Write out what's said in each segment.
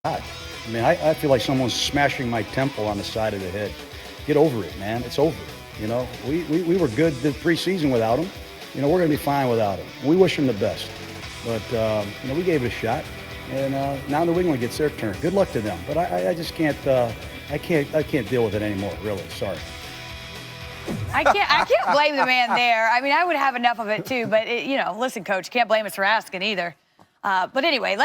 God. I mean, I feel like someone's smashing my temple on the side of the head. Get over it, man. It's over. You know, we were good the preseason without him. You know, we're going to be fine without him. We wish him the best. But, you know, we gave it a shot. And now New England gets their turn. Good luck to them. But I just can't, I can't deal with it anymore, really. Sorry. I can't blame the man there. I mean, I would have enough of it too, but you know, listen, coach, can't blame us for asking either. But anyway,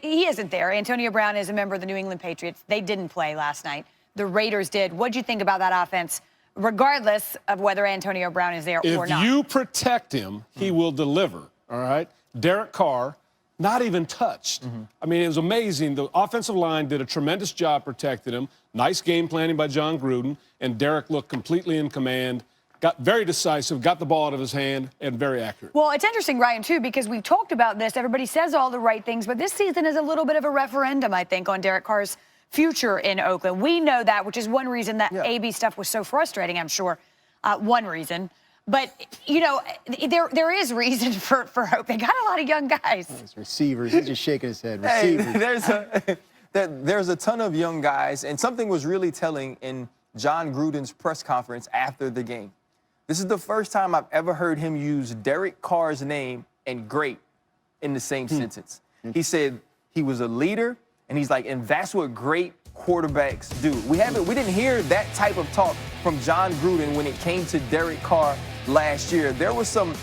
he isn't there. Antonio Brown is a member of the New England Patriots. They didn't play last night. The Raiders did. What'd you think about that offense, regardless of whether Antonio Brown is there or not? If you protect him, he will deliver, all right? Derek Carr, not even touched. I mean, it was amazing. The offensive line did a tremendous job protecting him. Nice game planning by John Gruden, and Derek looked completely in command, got very decisive, got the ball out of his hand, and very accurate. Well, it's interesting, Ryan, too, because we've talked about this. Everybody says all the right things, but this season is a little bit of a referendum, I think, on Derek Carr's future in Oakland. We know that, which is one reason that AB stuff was so frustrating, I'm sure. One reason. But, you know, there is reason for hope. They got a lot of young guys. Those receivers, he's just shaking his head. Receivers. Hey, there's a ton of young guys, and something was really telling in John Gruden's press conference after the game. This is the first time I've ever heard him use Derek Carr's name and great in the same sentence. He said he was a leader, and he's like, and that's what great quarterbacks do. We didn't hear that type of talk from John Gruden when it came to Derek Carr last year. There was some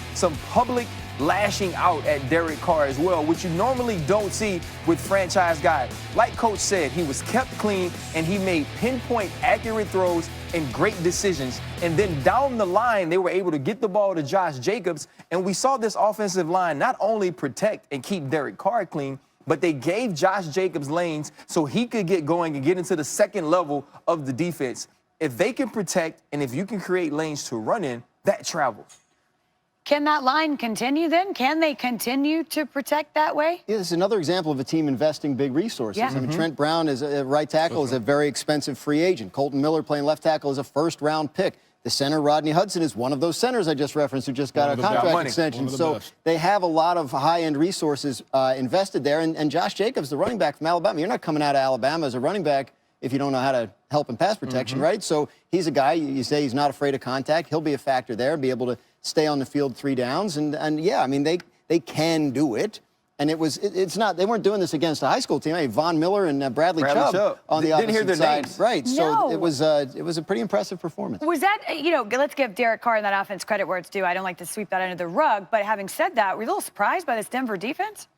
public lashing out at Derek Carr as well, which you normally don't see with franchise guys. Like Coach said, he was kept clean and he made pinpoint accurate throws and great decisions. And then down the line, they were able to get the ball to Josh Jacobs. And we saw this offensive line not only protect and keep Derek Carr clean, but they gave Josh Jacobs lanes so he could get going and get into the second level of the defense. If they can protect and if you can create lanes to run in, that travels. Can that line continue then? Can they continue to protect that way? Yeah, this is another example of a team investing big resources. Yeah. I mean, Trent Brown is a right tackle, is a very expensive free agent. Colton Miller playing left tackle is a first-round pick. The center, Rodney Hudson, is one of those centers I just referenced who just got a contract extension. So they have a lot of high-end resources invested there. And Josh Jacobs, the running back from Alabama, you're not coming out of Alabama as a running back if you don't know how to help in pass protection, right? So he's a guy, you say he's not afraid of contact. He'll be a factor there, be able to stay on the field 3 downs. And yeah, I mean, they can do it. And it's not, they weren't doing this against a high school team. I mean, Von Miller and Bradley Chubb on the opposite Didn't hear their side. names. Right, No. so it was a pretty impressive performance. Was that, you know, let's give Derek Carr and that offense credit where it's due. I don't like to sweep that under the rug. But having said that, were you a little surprised by this Denver defense?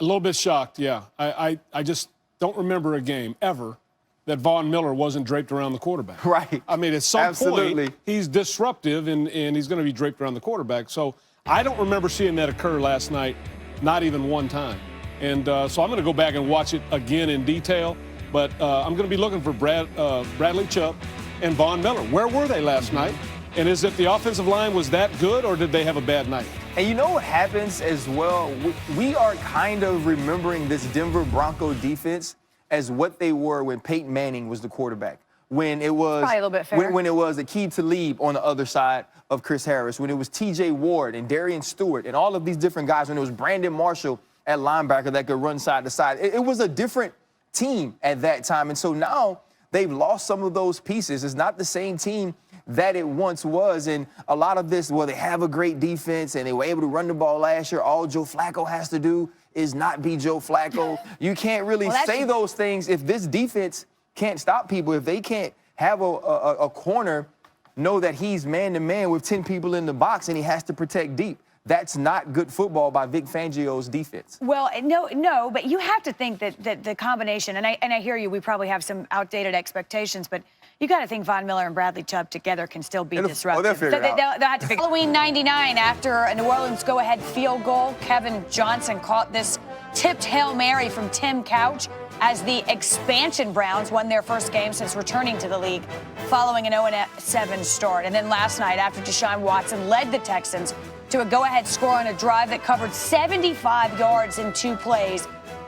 A little bit shocked, yeah. I just don't remember a game ever that Von Miller wasn't draped around the quarterback. Right. I mean, at some point, he's disruptive, and he's going to be draped around the quarterback. So I don't remember seeing that occur last night, not even one time. And so I'm going to go back and watch it again in detail. But I'm going to be looking for Bradley Chubb and Von Miller. Where were they last night? And is it the offensive line was that good, or did they have a bad night? And you know what happens as well? We are kind of remembering this Denver Bronco defense as what they were when Peyton Manning was the quarterback. When it was probably a little bit fair. When it was Aqib Talib on the other side of Chris Harris, when it was T.J. Ward and Darian Stewart and all of these different guys, when it was Brandon Marshall at linebacker that could run side to side. It was a different team at that time. And so now they've lost some of those pieces. It's not the same team that it once was. And a lot of this, well, they have a great defense and they were able to run the ball last year. All Joe Flacco has to do is not be Joe Flacco. You can't really say those things if this defense can't stop people. If they can't have a corner know that he's man-to-man with 10 people in the box and he has to protect deep. That's not good football by Vic Fangio's defense. Well, no, but you have to think that the combination, and I hear you, we probably have some outdated expectations, but you got to think Von Miller and Bradley Chubb together can still be disruptive. They'll figure it out. They'll have to figure. Halloween '99, after a New Orleans go-ahead field goal, Kevin Johnson caught this tipped Hail Mary from Tim Couch as the expansion Browns won their first game since returning to the league following an 0-7 start. And then last night, after Deshaun Watson led the Texans to a go-ahead score on a drive that covered 75 yards in 2 plays,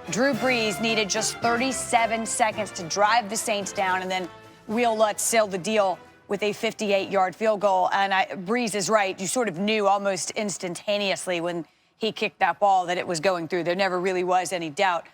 Drew Brees needed just 37 seconds to drive the Saints down, and then Will Lutz sealed the deal with a 58-yard field goal. And Brees is right. You sort of knew almost instantaneously when he kicked that ball that it was going through. There never really was any doubt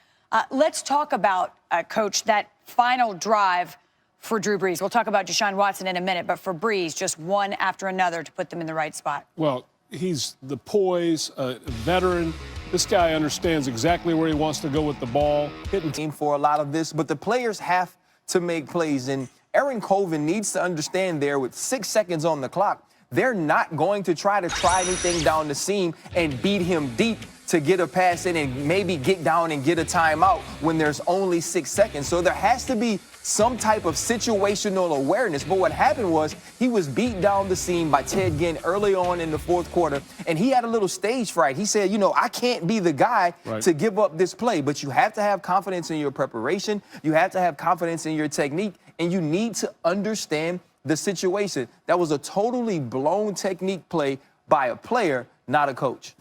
Let's talk about, Coach, that final drive for Drew Brees. We'll talk about Deshaun Watson in a minute, but for Brees, just one after another to put them in the right spot. Well, he's the poise, veteran. This guy understands exactly where he wants to go with the ball. Hitting team for a lot of this, but the players have to make plays. And Aaron Colvin needs to understand there with 6 seconds on the clock, they're not going to try anything down the seam and beat him deep to get a pass in and maybe get down and get a timeout when there's only 6 seconds. So there has to be some type of situational awareness. But what happened was he was beat down the seam by Ted Ginn early on in the fourth quarter, and he had a little stage fright. He said, I can't be the guy to give up this play, but you have to have confidence in your preparation. You have to have confidence in your technique, and you need to understand the situation. That was a totally blown technique play by a player, not a coach.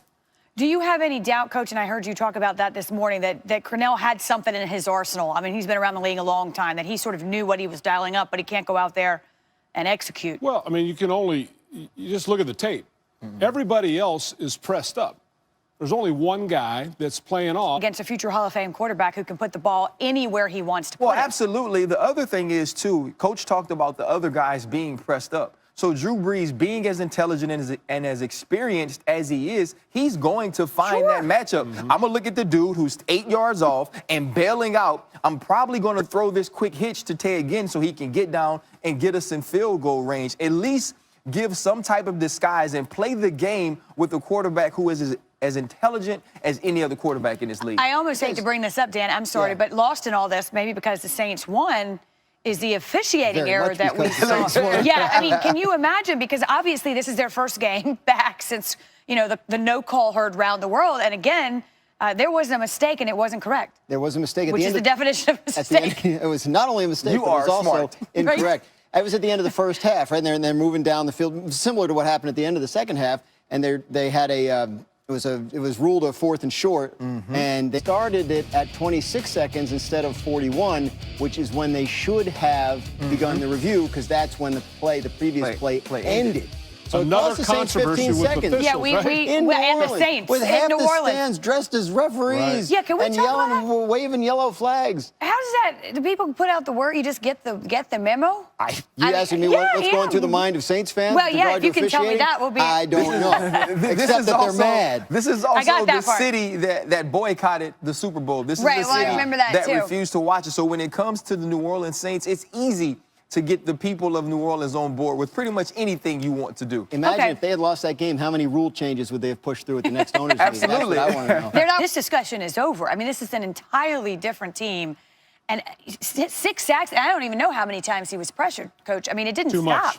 Do you have any doubt, Coach, and I heard you talk about that this morning, that Crennel had something in his arsenal? I mean, he's been around the league a long time, that he sort of knew what he was dialing up, but he can't go out there and execute. Well, I mean, you just look at the tape. Everybody else is pressed up. There's only one guy that's playing off. Against a future Hall of Fame quarterback who can put the ball anywhere he wants to put it. Well, absolutely. The other thing is, too, Coach talked about the other guys being pressed up. So Drew Brees, being as intelligent and as experienced as he is, he's going to find that matchup. I'm going to look at the dude who's 8 yards off and bailing out. I'm probably going to throw this quick hitch to Ted Ginn so he can get down and get us in field goal range. At least give some type of disguise and play the game with a quarterback who is as intelligent as any other quarterback in this league. I almost hate to bring this up, Dan. I'm sorry, but lost in all this, maybe because the Saints won, is the officiating error that we saw. Yeah, I mean, can you imagine? Because obviously this is their first game back since, the no call heard round the world. And again, there was a mistake and it wasn't correct. There was a mistake at which the is end. The definition of mistake. It was not only a mistake, but it was also incorrect. Right? It was at the end of the first half, right? And they're moving down the field, similar to what happened at the end of the second half. And they had it was ruled a 4th and short, and they started it at 26 seconds instead of 41, which is when they should have begun the review, because that's when the previous play ended. So another controversy with officials, yeah, in New and Orleans, the Saints with in half New the Orleans stands dressed as referees, Yeah, can we and talk yelling, about waving yellow flags. How does that? Do people put out the word? You just get the memo? You asking me what's going through the mind of Saints fans? Well, yeah, if you can tell me that, we'll be. I don't know. Except that they're mad. This is also the city that boycotted the Super Bowl. This is the city that refused to watch it. So when it comes to the New Orleans Saints, it's easy to get the people of New Orleans on board with pretty much anything you want to do. Imagine if they had lost that game, how many rule changes would they have pushed through at the next owners meeting? Absolutely. That's what I want to know. This discussion is over. I mean, this is an entirely different team. And 6 sacks, and I don't even know how many times he was pressured, Coach. I mean, it didn't stop.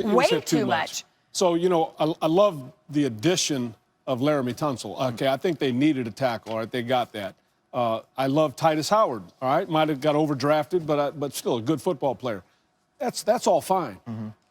Way too much. So, I love the addition of Laramie Tunsil. Okay, I think they needed a tackle. All right, they got that. I love Titus Howard. All right, might have got overdrafted, but still a good football player. That's all fine.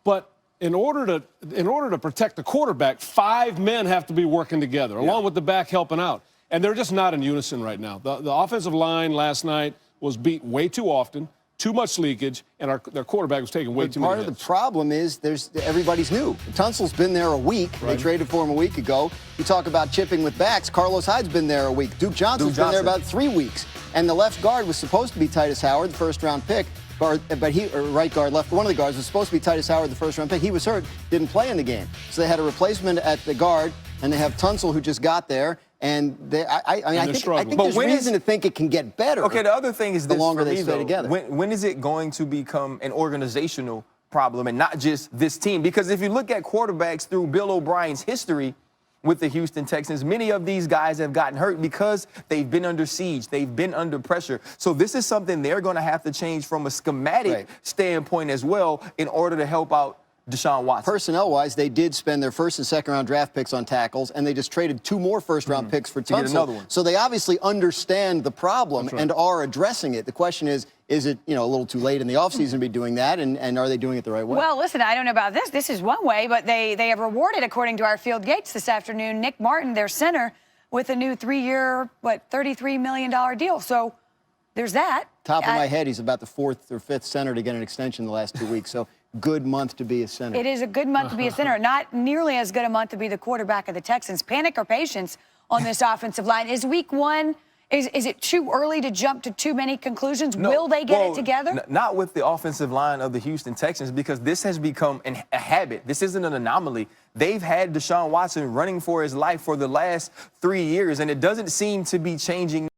But in order to protect the quarterback, 5 men have to be working together, along with the back helping out. And they're just not in unison right now. The offensive line last night was beat way too often, too much leakage, and their quarterback was taking way too many hits. Part of the problem is everybody's new. Tunsil's been there a week. They traded for him a week ago. You talk about chipping with backs. Carlos Hyde's been there a week. Duke Johnson's been there about 3 weeks. And the left guard was supposed to be Titus Howard, the first-round pick. Right guard, left, one of the guards was supposed to be Titus Howard, the first-round pick. He was hurt, didn't play in the game. So they had a replacement at the guard, and they have Tunsil, who just got there. And I think there's reason to think it can get better. Okay, the other thing is this, the longer they stay together. When is it going to become an organizational problem and not just this team? Because if you look at quarterbacks through Bill O'Brien's history with the Houston Texans, many of these guys have gotten hurt because they've been under siege. They've been under pressure. So this is something they're going to have to change from a schematic standpoint as well in order to help out Deshaun Watson. Personnel-wise, they did spend their first and second-round draft picks on tackles, and they just traded 2 more first-round picks for Tunsil. Another one. So they obviously understand the problem and are addressing it. The question is it a little too late in the offseason to be doing that, and are they doing it the right way? Well, listen, I don't know about this. This is one way, but they have rewarded, according to our Field Gates this afternoon, Nick Martin, their center, with a new 3-year, $33 million deal. So there's that. Top of my head, he's about the 4th or 5th center to get an extension the last 2 weeks. So good month to be a center. It is a good month to be a center. Not nearly as good a month to be the quarterback of the Texans. Panic or patience on this offensive line. Is week 1, Is it too early to jump to too many conclusions? No, Will they get it together? Not with the offensive line of the Houston Texans, because this has become a habit. This isn't an anomaly. They've had Deshaun Watson running for his life for the last 3 years, and it doesn't seem to be changing.